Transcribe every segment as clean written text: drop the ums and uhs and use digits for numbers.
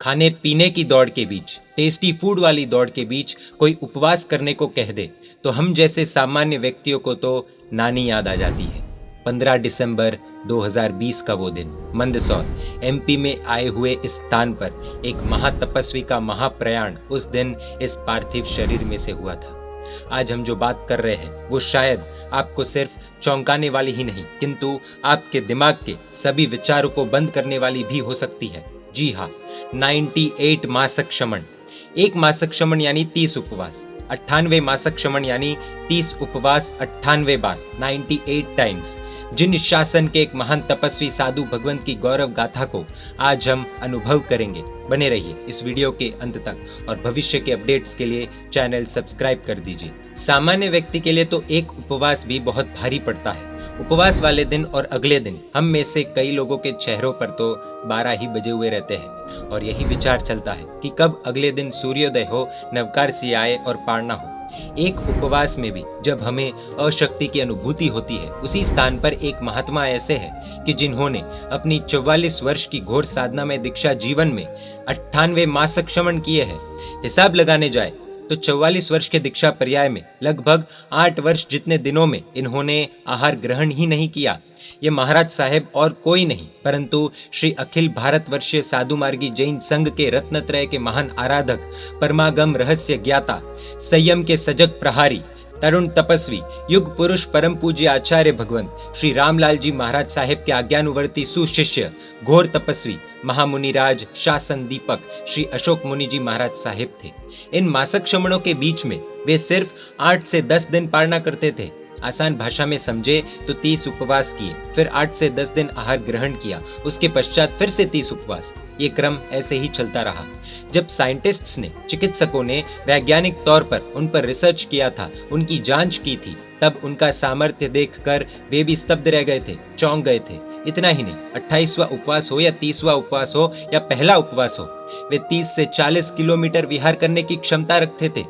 खाने पीने की दौड़ के बीच, टेस्टी फूड वाली दौड़ के बीच कोई उपवास करने को कह दे तो हम जैसे सामान्य व्यक्तियों को तो नानी याद आ जाती है। 15 दिसंबर 2020 का वो दिन, मंदसौर एमपी में आए हुए इस स्थान पर एक महातपस्वी का महाप्रयाण उस दिन इस पार्थिव शरीर में से हुआ था। आज हम जो बात कर रहे हैं वो शायद आपको सिर्फ चौंकाने वाली ही नहीं किंतु आपके दिमाग के सभी विचारों को बंद करने वाली भी हो सकती है। जी हाँ, 98 मासक क्षमण। एक मासक क्षमण यानी 30 उपवास, 98 मासक क्षमण यानी 30 उपवास 98 बार, 98 टाइम्स। जिन शासन के एक महान तपस्वी साधु भगवंत की गौरव गाथा को आज हम अनुभव करेंगे। बने रहिए इस वीडियो के अंत तक और भविष्य के अपडेट्स के लिए चैनल सब्सक्राइब कर दीजिए। सामान्य व्यक्ति के लिए तो एक उपवास भी बहुत भारी पड़ता है। उपवास वाले दिन और अगले दिन हम में से कई लोगों के चेहरों पर तो 12 ही बजे हुए रहते हैं और यही विचार चलता है कि कब अगले दिन सूर्योदय हो, नवकार सी आए और पारना हो। एक उपवास में भी जब हमें अशक्ति की अनुभूति होती है, उसी स्थान पर एक महात्मा ऐसे हैं कि जिन्होंने अपनी 44 वर्ष की घोर साधना में दीक्षा जीवन में 98 मासक क्षमण किए हैं। हिसाब लगाने जाए तो 44 वर्ष के दीक्षा पर्याय में लगभग 8 वर्ष जितने दिनों में इन्होंने आहार ग्रहण ही नहीं किया। ये महाराज साहेब और कोई नहीं परंतु श्री अखिल भारतवर्षीय साधु मार्गी जैन संघ के रत्नत्रय के महान आराधक, परमागम रहस्य ज्ञाता, संयम के सजग प्रहारी, तरुण तपस्वी, युग पुरुष परम पूज्य आचार्य भगवंत श्री रामलाल जी महाराज साहेब के आज्ञानुवर्ती सुशिष्य, घोर तपस्वी, महामुनिराज शासन दीपक श्री अशोक मुनि जी महाराज साहेब थे। इन मासक क्षमणों के बीच में वे सिर्फ 8 से 10 दिन पालना करते थे। आसान भाषा में समझे तो 30 उपवास किए, फिर 8 से 10 दिन आहार ग्रहण किया, उसके पश्चात फिर से 30 उपवास। ये क्रम ऐसे ही चलता रहा। जब साइंटिस्ट्स ने, चिकित्सकों ने वैज्ञानिक तौर पर उन पर रिसर्च किया था, उनकी जांच की थी, तब उनका सामर्थ्य देखकर वे भी स्तब्ध रह गए थे, चौंक गए थे। इतना ही नहीं, 28वां उपवास हो या 30वां उपवास हो या पहला उपवास हो, वे 30 से 40 किलोमीटर विहार करने की क्षमता रखते थे।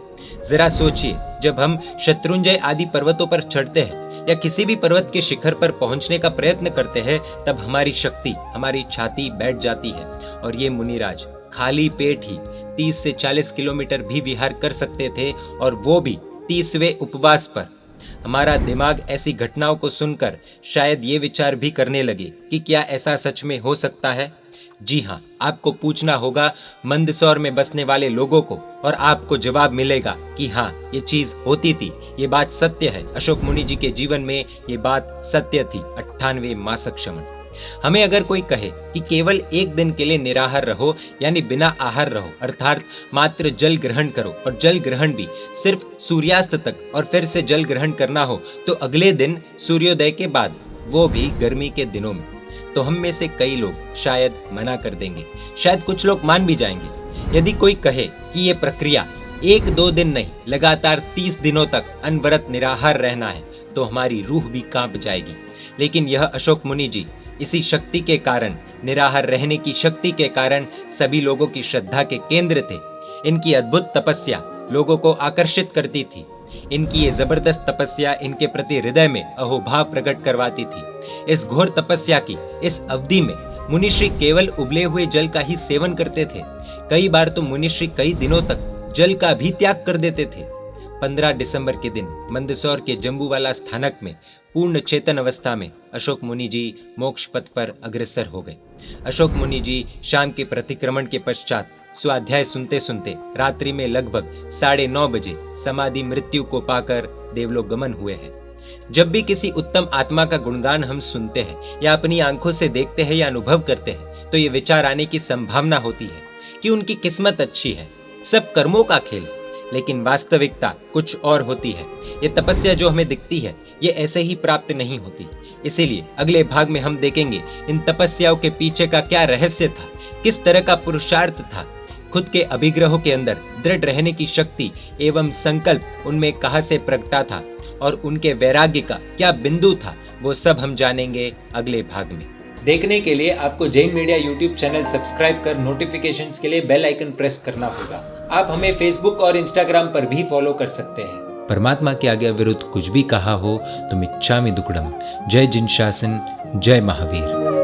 जरा सोचिए, जब हम शत्रुंजय आदि पर्वतों पर चढ़ते हैं या किसी भी पर्वत के शिखर पर पहुंचने का प्रयत्न करते हैं, तब हमारी शक्ति, हमारी छाती बैठ जाती है। और ये मुनिराज खाली पेट ही 30 से 40 किलोमीटर भी विहार कर सकते थे और वो भी 30वें उपवास पर। हमारा दिमाग ऐसी घटनाओं को सुनकर शायद ये विचार भी करने लगे कि क्या ऐसा सच में हो सकता है। जी हाँ, आपको पूछना होगा मंदसौर में बसने वाले लोगों को और आपको जवाब मिलेगा कि हाँ, ये चीज होती थी, ये बात सत्य है। अशोक मुनि जी के जीवन में ये बात सत्य थी। 98 मासक क्षमण। हमें अगर कोई कहे कि केवल एक दिन के लिए निराहार रहो यानी बिना आहार रहो, अर्थात मात्र जल ग्रहण करो और जल ग्रहण भी सिर्फ सूर्यास्त तक और फिर से जल ग्रहण करना हो तो अगले दिन सूर्योदय के बाद, वो भी गर्मी के दिनों में, तो हम में से कई लोग शायद मना कर देंगे, शायद कुछ लोग मान भी जाएंगे। यदि कोई कहे कि ये प्रक्रिया 1-2 दिन नहीं, लगातार 30 दिनों तक अनवरत निराहार रहना है, तो हमारी रूह भी कांप जाएगी। लेकिन यह अशोक मुनि जी इसी शक्ति के कारण, निराहार रहने की शक्ति के कारण सभी लोगों की श्रद्धा के केंद्र थे। इनकी अद्भुत तपस्या लोगों को आकर्षित करती थी। इनकी ये जबरदस्त तपस्या इनके प्रति हृदय में अहोभाव प्रकट करवाती थी। इस घोर तपस्या की इस अवधि में मुनिश्री केवल उबले हुए जल का ही सेवन करते थे। कई बार तो मुनिश्री कई दिनों तक जल का भी त्याग कर देते थे। 15 दिसंबर के दिन मंदसौर के जम्बूवाला स्थानक में पूर्ण चेतन अवस्था में अशोक मुनि जी मोक्ष पथ पर अग्रसर हो गए। अशोक मुनि जी शाम के प्रतिक्रमण के पश्चात स्वाध्याय सुनते सुनते रात्रि में लगभग 9:30 बजे समाधि मृत्यु को पाकर देवलोक गमन हुए हैं। जब भी किसी उत्तम आत्मा का गुणगान हम सुनते हैं या अपनी आंखों से देखते हैं या अनुभव करते हैं, तो ये विचार आने की संभावना होती है कि उनकी किस्मत अच्छी है, सब कर्मों का खेल है। लेकिन वास्तविकता कुछ और होती है। ये तपस्या जो हमें दिखती है, ये ऐसे ही प्राप्त नहीं होती। इसीलिए अगले भाग में हम देखेंगे इन तपस्याओं के पीछे का क्या रहस्य था, किस तरह का पुरुषार्थ था, खुद के अभिग्रहों के अंदर दृढ़ रहने की शक्ति एवं संकल्प उनमें कहां से प्रगटा था और उनके वैराग्य का क्या बिंदु था, वो सब हम जानेंगे अगले भाग में। देखने के लिए आपको Jain media YouTube channel subscribe कर नोटिफिकेशंस के लिए बेल आइकन प्रेस करना होगा। आप हमें फेसबुक और इंस्टाग्राम पर भी फॉलो कर सकते हैं। परमात्मा के आज्ञा विरुद्ध कुछ भी कहा हो तो मिच्छामि दुक्कडम। जय जिन शासन, जय महावीर।